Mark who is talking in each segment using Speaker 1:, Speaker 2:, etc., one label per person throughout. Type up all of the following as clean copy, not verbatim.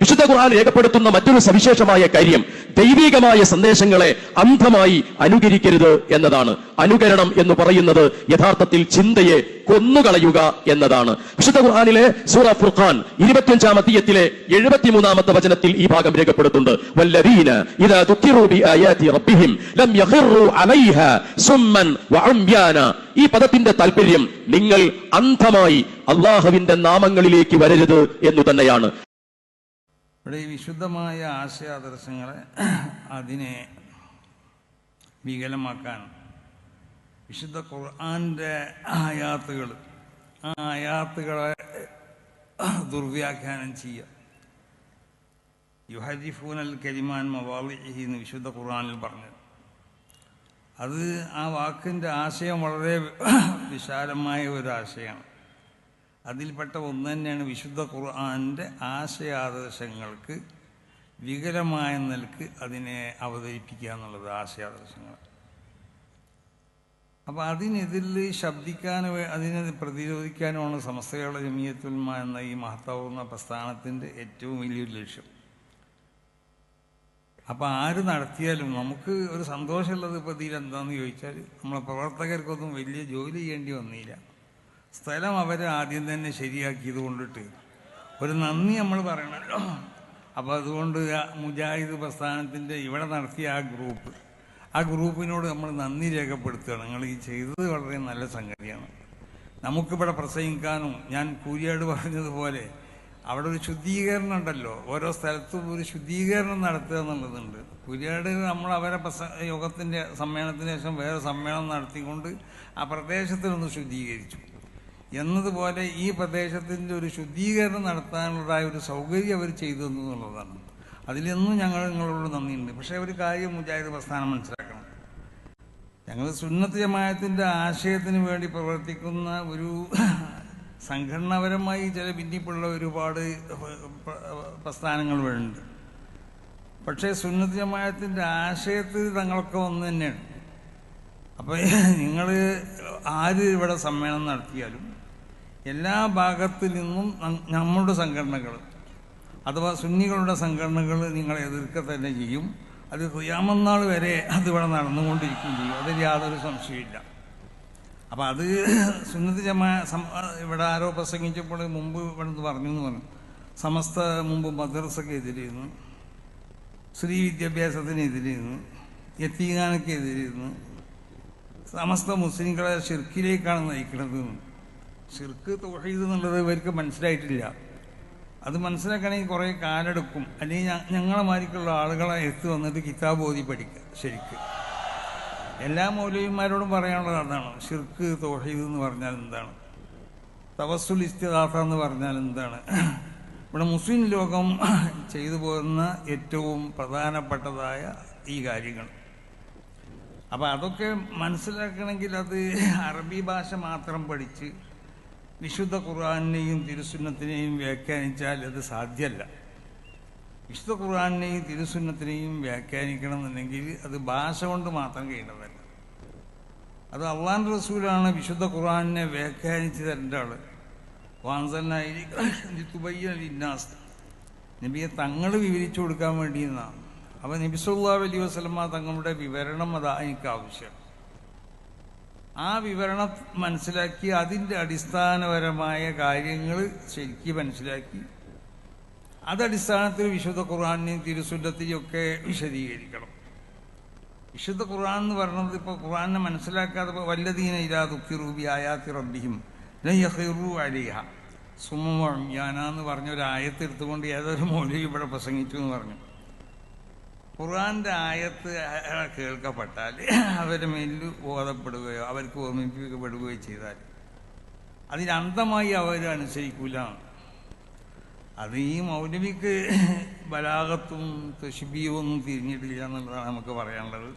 Speaker 1: വിശുദ്ധ ഖുർആൻ രേഖപ്പെടുത്തുന്ന മറ്റൊരു സവിശേഷമായ കാര്യം ദൈവികമായ സന്ദേശങ്ങളെ അന്ധമായി അനുകരിക്കരുത് എന്നതാണ്. അനുകരണം എന്ന് പറയുന്നത് യഥാർത്ഥത്തിൽ ചിന്തയെ കൊന്നുകളയുക എന്നതാണ്. വിശുദ്ധ ഖുർആനിലെ സൂറ ഫുർഖാൻ 25-ാം അധ്യായത്തിലെ 73-ാമത്തെ വചനത്തിൽ ഈ ഭാഗം രേഖപ്പെടുത്തുന്നുണ്ട്. വല്ലദീന ഇദാ ദുക്കിറു ബിആയാതി റബ്ബിഹിം ലം യഖിറു അലൈഹാ സുമ്മൻ വഉംയാന. ഈ പദത്തിന്റെ താല്പര്യം നിങ്ങൾ അന്ധമായി അല്ലാഹുവിന്റെ നാമങ്ങളിലേക്ക് വരരുത് എന്നു തന്നെയാണ്.
Speaker 2: ഇവിടെ ഈ വിശുദ്ധമായ ആശയാദർശങ്ങളെ അതിനെ വികലമാക്കാൻ വിശുദ്ധ ഖുർആന്റെ ആയാത്തുകൾ, ആ ആയാത്തുകളെ ദുർവ്യാഖ്യാനം ചെയ്യുക. യുഹരിഫൂനൽ കലിമാൻ മവാളിഇഹി എന്ന് വിശുദ്ധ ഖുർആനിൽ പറഞ്ഞു. അത് ആ വാക്കിൻ്റെ ആശയം വളരെ വിശാലമായ ഒരു ആശയമാണ്. അതിൽപ്പെട്ട ഒന്ന് തന്നെയാണ് വിശുദ്ധ ഖുർആന്റെ ആശയാദർശങ്ങൾക്ക് വികലമായ നിലക്ക് അതിനെ അവതരിപ്പിക്കുക എന്നുള്ളത്. ആശയാദർശങ്ങൾ അപ്പോൾ അതിനെതിരിൽ ശബ്ദിക്കാനോ അതിനെ പ്രതിരോധിക്കാനുമാണ് സമസ്ത കേരള ജമിയത്തുൽ ഉലമ എന്ന ഈ മഹത്താവുന്ന പ്രസ്ഥാനത്തിൻ്റെ ഏറ്റവും വലിയൊരു ലക്ഷ്യം. അപ്പോൾ ആര് നടത്തിയാലും നമുക്ക് ഒരു സന്തോഷമുള്ളത് ഇപ്പോൾ ഇതിലെന്താണെന്ന് ചോദിച്ചാൽ നമ്മളെ പ്രവർത്തകർക്കൊന്നും വലിയ ജോലി ചെയ്യേണ്ടി വന്നില്ല. സ്ഥലം അവരെ ആദ്യം തന്നെ ശരിയാക്കിയത് കൊണ്ടിട്ട് ഒരു നന്ദി നമ്മൾ പറയണമല്ലോ. അപ്പോൾ അതുകൊണ്ട് മുജാഹിദ് പ്രസ്ഥാനത്തിൻ്റെ ഇവിടെ നടത്തിയ ആ ഗ്രൂപ്പിനോട് നമ്മൾ നന്ദി രേഖപ്പെടുത്തുകയാണ്. നിങ്ങൾ ഈ ചെയ്തത് വളരെ നല്ല സംഗതിയാണ്. നമുക്കിവിടെ പ്രസംഗിക്കാനും ഞാൻ കൂരിയാട് പറഞ്ഞതുപോലെ അവിടെ ഒരു ശുദ്ധീകരണം ഉണ്ടല്ലോ, ഓരോ സ്ഥലത്തും ഒരു ശുദ്ധീകരണം നടത്തുക എന്നുള്ളതുണ്ട്. കൂരിയാട് നമ്മൾ അവരെ യോഗത്തിൻ്റെ സമ്മേളനത്തിന് ശേഷം വേറെ സമ്മേളനം നടത്തിക്കൊണ്ട് ആ പ്രദേശത്തിനൊന്ന് ശുദ്ധീകരിച്ചു എന്നതുപോലെ ഈ പ്രദേശത്തിൻ്റെ ഒരു ശുദ്ധീകരണം നടത്താനുള്ളതായ ഒരു സൗകര്യം അവർ ചെയ്തു എന്നുള്ളതാണ്. അതിലൊന്നും നിങ്ങളോട് നന്ദിയുണ്ട്. പക്ഷേ ഒരു കാര്യം മുജാഹിദ് പ്രസ്ഥാനം മനസ്സിലാക്കണം. ഞങ്ങൾ സുന്നത്ത് ജമാഅത്തിൻ്റെ ആശയത്തിന് വേണ്ടി പ്രവർത്തിക്കുന്ന ഒരു സംഘടനാപരമായി ചില ഭിന്നിപ്പുള്ള ഒരുപാട് പ്രസ്ഥാനങ്ങളുണ്ട്. പക്ഷേ സുന്നത്ത് ജമാഅത്തിൻ്റെ ആശയത്തിൽ തങ്ങളൊക്കെ ഒന്ന് തന്നെയാണ്. അപ്പോൾ നിങ്ങൾ ആര് ഇവിടെ സമ്മേളനം നടത്തിയാലും എല്ലാ ഭാഗത്തു നിന്നും നമ്മുടെ സംഘടനകൾ അഥവാ സുന്നികളുടെ സംഘടനകൾ നിങ്ങളെ എതിർക്കുക തന്നെ ചെയ്യും. അത് ഖിയാമത്ത് നാൾ വരെ അതിവിടെ നടന്നുകൊണ്ടിരിക്കുകയും ചെയ്യും. അതിൽ യാതൊരു സംശയമില്ല. അപ്പോൾ അത് സുന്നത്ത് ഇവിടെ ആരോ പ്രസംഗിച്ചപ്പോൾ മുമ്പ് ഇവിടെ നിന്ന് പറഞ്ഞു എന്ന് പറഞ്ഞു. സമസ്ത മുമ്പ് മദ്രസക്കെതിരെയിരുന്നു, സ്ത്രീ വിദ്യാഭ്യാസത്തിനെതിരെയിരുന്നു, യത്തീംഖാനക്കെതിരെയിരുന്നു. സമസ്ത മുസ്ലിങ്ങളെ ഷിർക്കിലേക്കാണ് നയിക്കുന്നത്. ഷിർക്ക് തൗഹീദ് എന്നുള്ളത് ഇവർക്ക് മനസ്സിലായിട്ടില്ല. അത് മനസ്സിലാക്കണമെങ്കിൽ കുറേ കാലെടുക്കും. അല്ലെങ്കിൽ ഞങ്ങളെ മാതിരിക്കുള്ള ആളുകളെ എത്തി വന്നിട്ട് കിതാബ് ഓതി പഠിക്കുക. ശരിക്ക് എല്ലാ മൗലവിമാരോടും പറയാനുള്ളത് അതാണ്. ഷിർക്ക് തൗഹീദ് എന്ന് പറഞ്ഞാൽ എന്താണ്, തവസ്സുൽ ഇസ്തിഗാസ എന്ന് പറഞ്ഞാൽ എന്താണ്, ഇവിടെ മുസ്ലിം ലോകം ചെയ്തു പോകുന്ന ഏറ്റവും പ്രധാനപ്പെട്ടതായ ഈ കാര്യങ്ങൾ. അപ്പോൾ അതൊക്കെ മനസ്സിലാക്കണമെങ്കിൽ അത് അറബി ഭാഷ മാത്രം പഠിച്ച് വിശുദ്ധ ഖുർആനെയും തിരുസുന്നത്തിനെയും വ്യാഖ്യാനിച്ചാൽ അത് സാധ്യമല്ല. വിശുദ്ധ ഖുർആനെയും തിരുസുന്നത്തിനെയും വ്യാഖ്യാനിക്കണം എന്നുണ്ടെങ്കിൽ അത് ഭാഷ കൊണ്ട് മാത്രം കഴിയുന്നതല്ല. അത് അള്ളാഹുവിൻ്റെ റസൂലാണ് വിശുദ്ധ ഖുർആനെ വ്യാഖ്യാനിച്ച് തരേണ്ട ആൾ. വാൻസൽനാസ് നബിയെ തങ്ങൾ വിവരിച്ചു കൊടുക്കാൻ വേണ്ടിയെന്നാണ്. അപ്പോൾ നബി സല്ലല്ലാഹു അലൈഹി വസല്ലമ തങ്ങളുടെ വിവരണം അതാ എനിക്ക് ആവശ്യം. ആ വിവരണം മനസ്സിലാക്കി അതിൻ്റെ അടിസ്ഥാനപരമായ കാര്യങ്ങൾ ശരിക്കും മനസ്സിലാക്കി അതടിസ്ഥാനത്തിൽ വിശുദ്ധ ഖുർആനെയും തിരുസുന്നത്തിനെയും ഒക്കെ വിശദീകരിക്കണം. വിശുദ്ധ ഖുർആൻ എന്ന് പറയുന്നത് ഇപ്പോൾ ഖുർആനെ മനസ്സിലാക്കാതെ വല്ലദീന ഇലാ ദുക്കിറു ബിആയാതി റബ്ബിഹിം ലൻ യഖിറു അലൈഹ സുമ്മ വഉംയാന എന്ന് പറഞ്ഞ ഒരു ആയത്ത് എടുത്തുകൊണ്ട് ഏതൊരു മൗലവി ഇവിടെ പ്രസംഗിച്ചു എന്ന് പറഞ്ഞു. ഖുർആന്റെ ആയത്ത് കേൾക്കപ്പെട്ടാൽ അവരുടെ മേലിൽ ഓതപ്പെടുകയോ അവർക്ക് ഓർമ്മിപ്പിക്കപ്പെടുകയോ ചെയ്താൽ അതിനന്തമായി അവർ അനുസരിക്കൂല. അത് ഈ മൗലവിക്ക് ബലാഗത്തും തശ്ബീഹും ഒന്നും തിരിഞ്ഞിട്ടില്ല എന്നുള്ളതാണ് നമുക്ക് പറയാനുള്ളത്.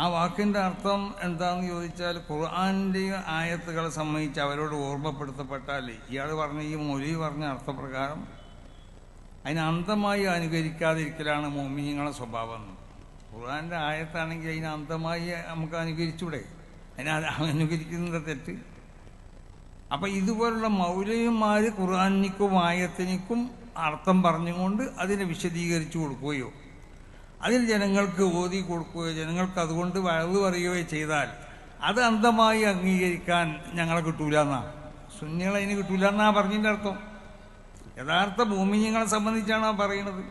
Speaker 2: ആ വാക്കിൻ്റെ അർത്ഥം എന്താണെന്ന് ചോദിച്ചാൽ ഖുർആന്റെ ആയത്തുകളെ സംബന്ധിച്ച് അവരോട് ഓർമ്മപ്പെടുത്തപ്പെട്ടാൽ ഇയാൾ പറഞ്ഞ ഈ മൗലവി പറഞ്ഞ അർത്ഥപ്രകാരം അതിന് അന്തമായി അനുകരിക്കാതിരിക്കലാണ് മുഅ്മിനീങ്ങളുടെ സ്വഭാവം. ഖുർആന്റെ ആയത്താണെങ്കിൽ അതിന് അന്തമായി നമുക്ക് അനുകരിച്ചൂടെ? അനുകരിക്കുന്നത് തെറ്റ്. അപ്പം ഇതുപോലുള്ള മൗലവിമാർ ഖുർആനിക്കും ആയത്തിനും അർത്ഥം പറഞ്ഞുകൊണ്ട് അതിനെ വിശദീകരിച്ചു കൊടുക്കുകയോ അതിന് ജനങ്ങൾക്ക് ഓതി കൊടുക്കുകയോ ജനങ്ങൾക്ക് അതുകൊണ്ട് വഴു പറയുകയോ ചെയ്താൽ അത് അന്ധമായി അംഗീകരിക്കാൻ ഞങ്ങളെ കിട്ടൂല എന്നാണ്. സുന്നികളെ അതിന് കിട്ടൂല എന്നാ പറഞ്ഞതിൻ്റെ അർത്ഥം. യഥാർത്ഥ ഭൂമിനിങ്ങളെ സംബന്ധിച്ചാണ് ആ പറയുന്നത്.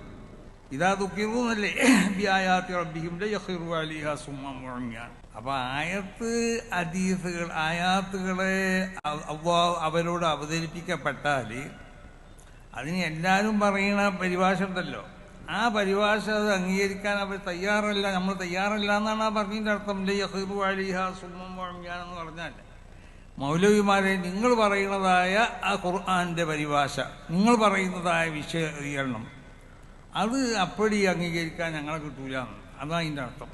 Speaker 2: ഇതാ ദുഃഖിറൂന്നല്ലേ ബിആയാത്തി റബ്ബിഹിം ലയഖിറു അലൈഹാ സുമ്മൻ മുഅമ്മിയാൻ. അപ്പോൾ ഹദീസുകൾ ആയാത്തുകളെ അല്ലാഹു അവരോട് അവതരിപ്പിക്കപ്പെട്ടാൽ അതിന് എല്ലാവരും പറയുന്ന പരിഭാഷ ഉണ്ടല്ലോ, ആ പരിഭാഷ അത് അംഗീകരിക്കാൻ അവർ തയ്യാറല്ല, നമ്മൾ തയ്യാറല്ല എന്നാണ് ആ പറഞ്ഞതിൻ്റെ അർത്ഥം. ലയഖിറു അലൈഹാ സുമ്മൻ മുഅമ്മിയാൻ എന്ന് പറഞ്ഞാൽ മൗലവിമാരെ നിങ്ങൾ പറയുന്നതായ ആ ഖുർആൻ്റെ പരിഭാഷ, നിങ്ങൾ പറയുന്നതായ വിശദീകരണം അത് അപ്പടി അംഗീകരിക്കാൻ ഞങ്ങളെ കിട്ടൂല, അതാണ് അതിൻ്റെ അർത്ഥം.